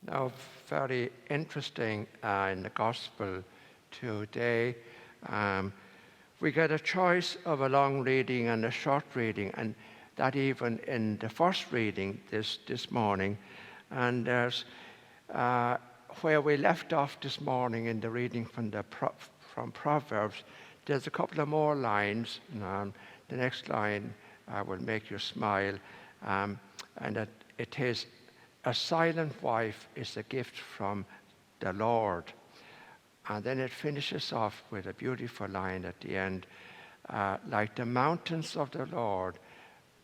Now, very interesting in the Gospel today, we get a choice of a long reading and a short reading, and that even in the first reading this morning. And there's where we left off this morning in the reading from Proverbs, there's a couple of more lines. The next line will make you smile, and it is, "A silent wife is a gift from the Lord." And then it finishes off with a beautiful line at the end, "Like the mountains of the Lord,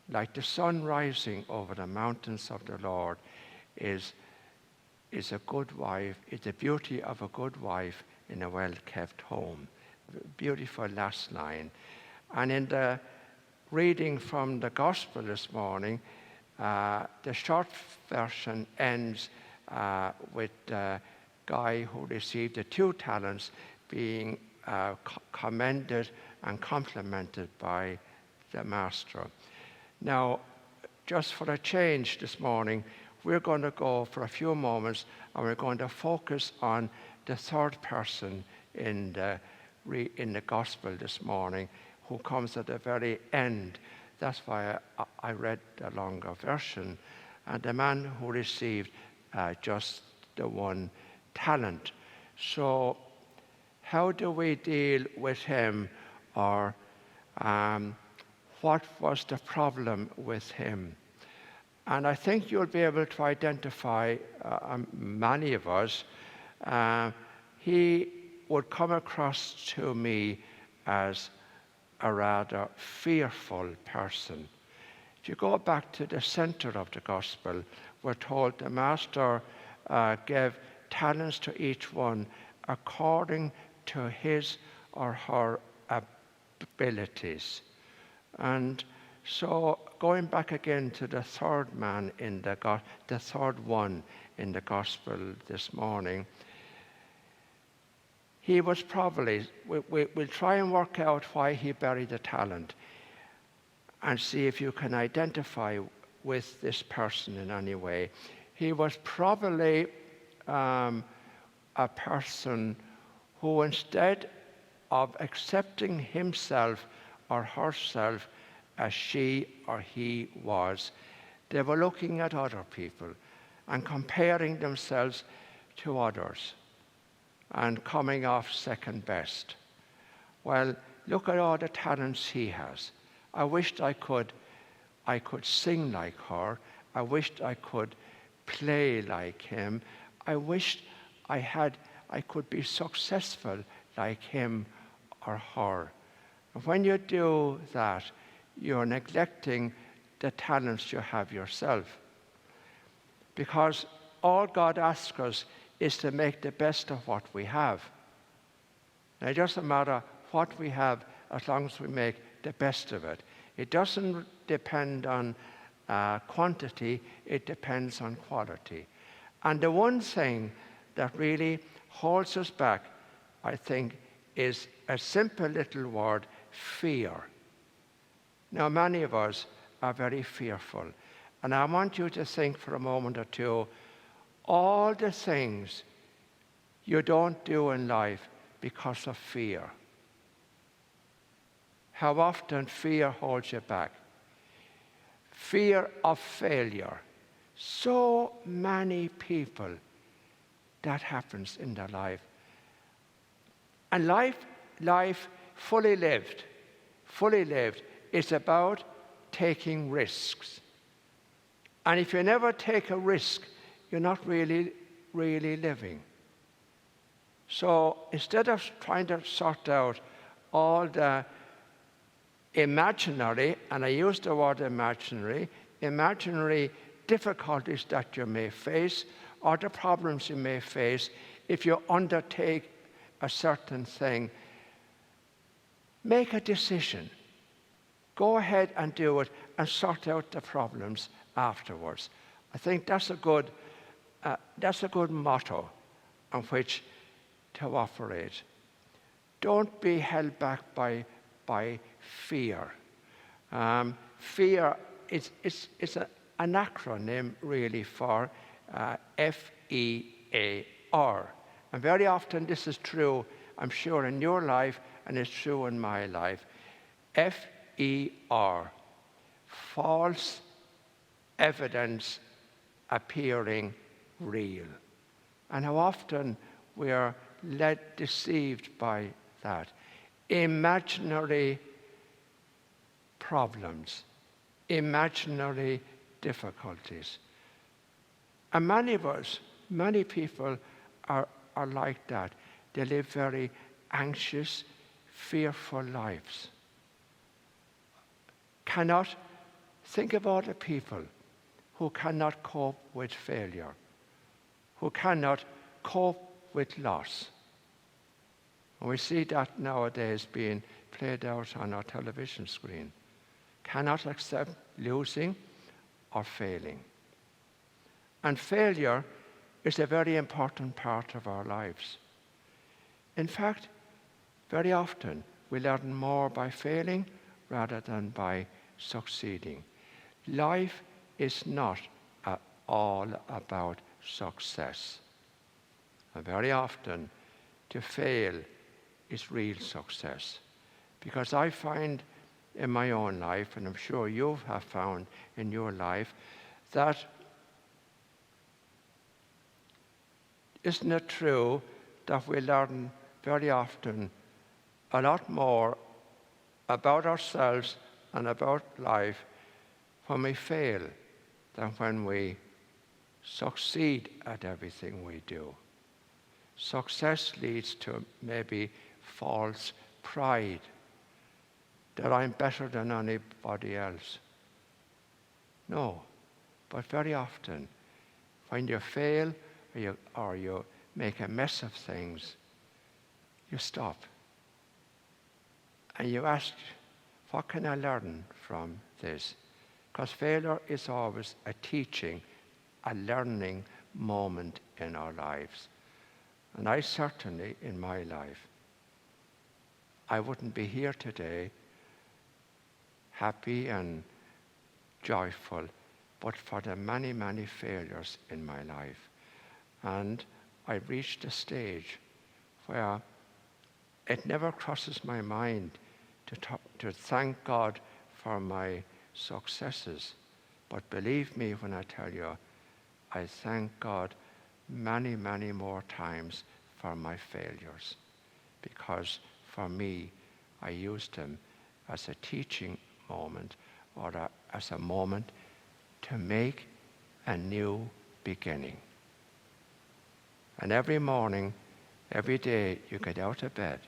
like the sun rising over the mountains of the Lord, is a good wife, is the beauty of a good wife in a well-kept home." Beautiful last line. And in the reading from the Gospel this morning, the short version ends with the guy who received the 2 talents being commended and complimented by the master. Now, just for a change this morning, we're going to go for a few moments and we're going to focus on the third person in the Gospel this morning, who comes at the very end. That's why I read the longer version. And the man who received just the 1 talent. So how do we deal with him, or what was the problem with him? And I think you'll be able to identify many of us. He would come across to me as a rather fearful person. If you go back to the center of the Gospel, we're told the master gave talents to each one according to his or her abilities. And so going back again to the third man in the third one in the Gospel this morning, he was probably, we'll try and work out why he buried the talent and see if you can identify with this person in any way. He was probably a person who, instead of accepting himself or herself as she or he was, they were looking at other people and comparing themselves to others and coming off second best. Well, look at all the talents he has. I wished I could sing like her. I wished I could play like him. I wished I could be successful like him or her. And when you do that, you're neglecting the talents you have yourself. Because all God asks us is to make the best of what we have. Now, it doesn't matter what we have as long as we make the best of it. It doesn't depend on quantity, it depends on quality. And the one thing that really holds us back, I think, is a simple little word, fear. Now, many of us are very fearful. And I want you to think for a moment or two, all the things you don't do in life because of fear. How often fear holds you back. Fear of failure. So many people, that happens in their life. And life fully lived is about taking risks. And if you never take a risk, you're not really living. So instead of trying to sort out all the imaginary, and I use the word imaginary difficulties that you may face, or the problems you may face if you undertake a certain thing, make a decision. Go ahead and do it and sort out the problems afterwards. I think that's a good motto on which to operate. Don't be held back by fear. Fear is an acronym really for F-E-A-R. And very often this is true, I'm sure, in your life, and it's true in my life. F-E-R, false evidence appearing real. And how often we are deceived by that. Imaginary problems, imaginary difficulties. And many of us, many people are like that. They live very anxious, fearful lives. Think of all the people who cannot cope with failure, who cannot cope with loss. And we see that nowadays being played out on our television screen. Cannot accept losing or failing. And failure is a very important part of our lives. In fact, very often we learn more by failing rather than by succeeding. Life is not all about success. And very often, to fail is real success. Because I find in my own life, and I'm sure you have found in your life, that isn't it true that we learn very often a lot more about ourselves and about life when we fail than when we succeed at everything we do? Success leads to maybe false pride, that I'm better than anybody else. No, but very often when you fail or you make a mess of things, you stop and you ask, what can I learn from this? Because failure is always a teaching, a learning moment in our lives. And I certainly, in my life, I wouldn't be here today happy and joyful, but for the many, many failures in my life. And I reached a stage where it never crosses my mind to thank God for my successes. But believe me when I tell you, I thank God many, many more times for my failures. Because for me, I used them as a teaching moment or as a moment to make a new beginning. And every morning, every day you get out of bed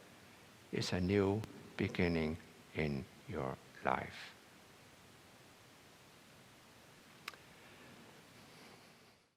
is a new beginning in your life.